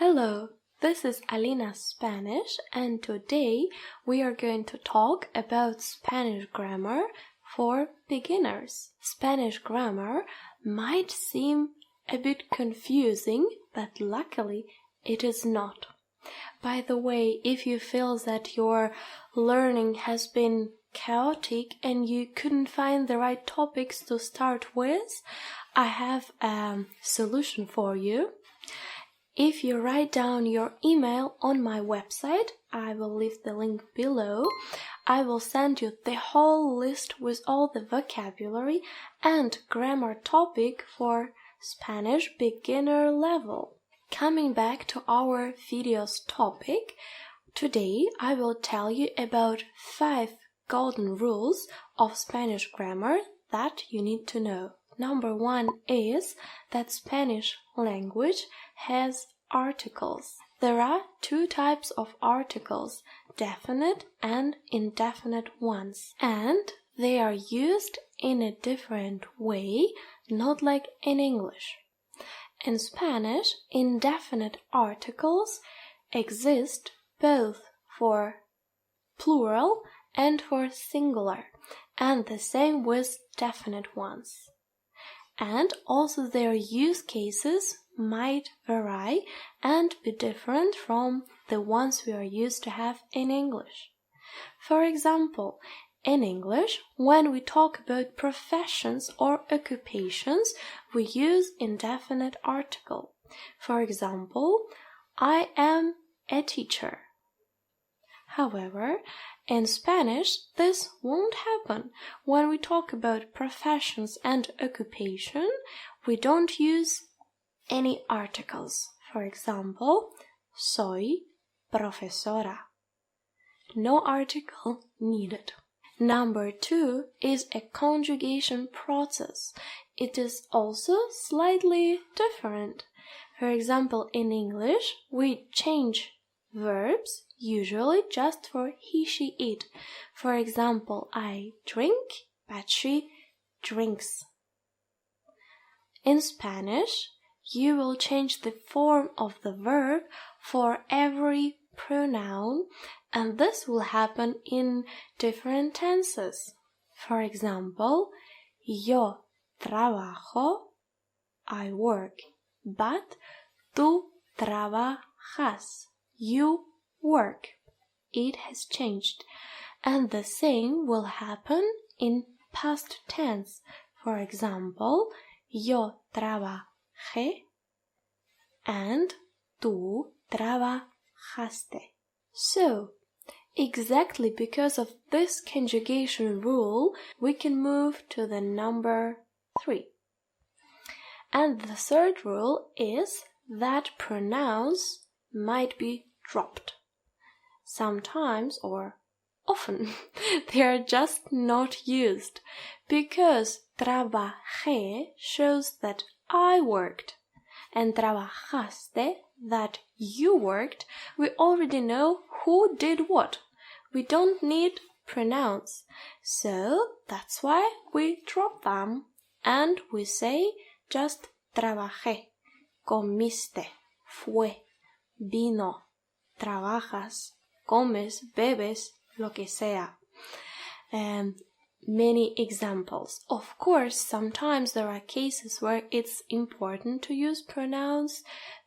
Hello, this is Alina's Spanish, and today we are going to talk about Spanish grammar for beginners. Spanish grammar might seem a bit confusing, but luckily it is not. By the way, if you feel that your learning has been chaotic and you couldn't find the right topics to start with, I have a solution for you. If you write down your email on my website, I will leave the link below. I will send you the whole list with all the vocabulary and grammar topic for Spanish beginner level. Coming back to our video's topic, today I will tell you about 5 golden rules of Spanish grammar that you need to know. Number 1 is that Spanish language has articles. There are 2 types of articles, definite and indefinite ones, and they are used in a different way, not like in English. In Spanish, indefinite articles exist both for plural and for singular, and the same with definite ones. And also their use cases might vary and be different from the ones we are used to have in English. For example, in English, when we talk about professions or occupations, we use indefinite article. For example, I am a teacher. However, in Spanish, this won't happen. When we talk about professions and occupation, we don't use any articles. For example, soy profesora. No article needed. Number 2 is a conjugation process. It is also slightly different. For example, in English, we change verbs usually just for he, she, it. For example, I drink, but she drinks. In Spanish, you will change the form of the verb for every pronoun, and this will happen in different tenses. For example, yo trabajo, I work, but tú trabajas, you work. It has changed. And the same will happen in past tense. For example, yo trabajé and tú trabajaste. So, exactly because of this conjugation rule, we can move to the number 3. And the third rule is that pronouns might be dropped. Sometimes or often they are just not used because trabajé shows that I worked and trabajaste that you worked. We already know who did what. We don't need pronouns. So that's why we drop them and we say just trabajé, comiste, fue, vino, trabajas, comes, bebes, lo que sea. Many examples. Of course, sometimes there are cases where it's important to use pronouns,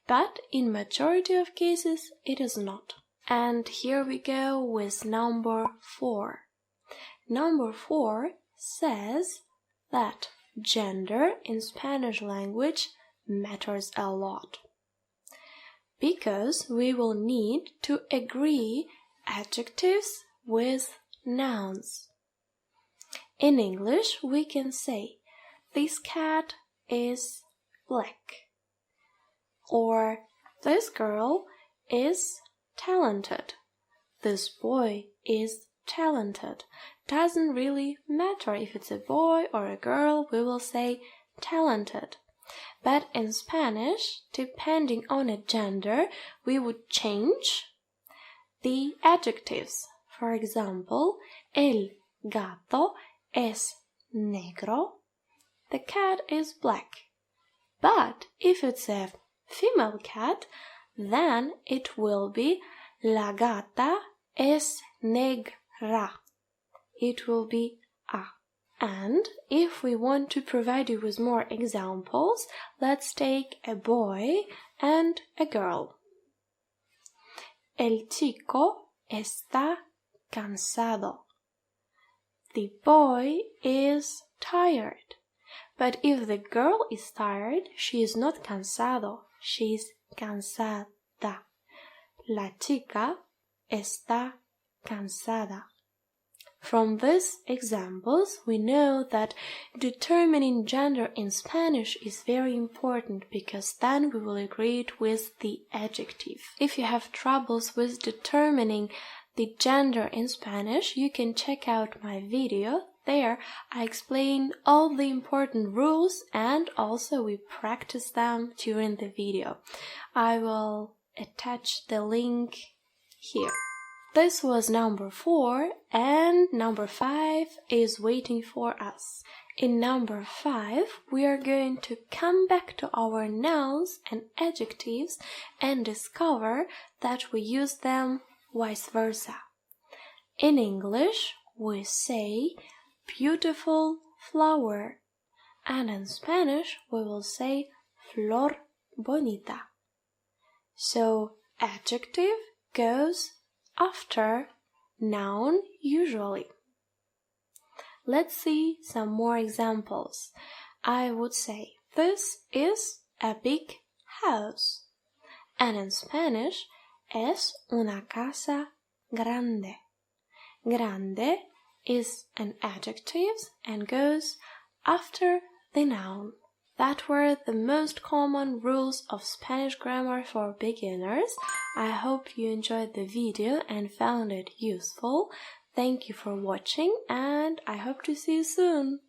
but in majority of cases, it is not. And here we go with number 4. Number 4 says that gender in Spanish language matters a lot, because we will need to agree adjectives with nouns. In English, we can say, this cat is black, or this girl is talented, this boy is talented. Doesn't really matter if it's a boy or a girl, we will say talented. But in Spanish, depending on a gender, we would change the adjectives. For example, el gato es negro, the cat is black. But if it's a female cat, then it will be La gata es negra. It will be a. And if we want to provide you with more examples, let's take a boy and a girl. El chico está cansado. The boy is tired. But if the girl is tired, she is not cansado, she is cansada. La chica está cansada. From these examples, we know that determining gender in Spanish is very important because then we will agree it with the adjective. If you have troubles with determining the gender in Spanish, you can check out my video. There, I explain all the important rules and also we practice them during the video. I will attach the link here. This was number 4 and number 5 is waiting for us. In number 5, we are going to come back to our nouns and adjectives and discover that we use them vice versa. In English, we say beautiful flower, and in Spanish, we will say flor bonita. So, adjective goes after noun usually. Let's see some more examples. I would say, this is a big house. And in Spanish, es una casa grande. Grande is an adjective and goes after the noun. That were the most common rules of Spanish grammar for beginners. I hope you enjoyed the video and found it useful. Thank you for watching and I hope to see you soon.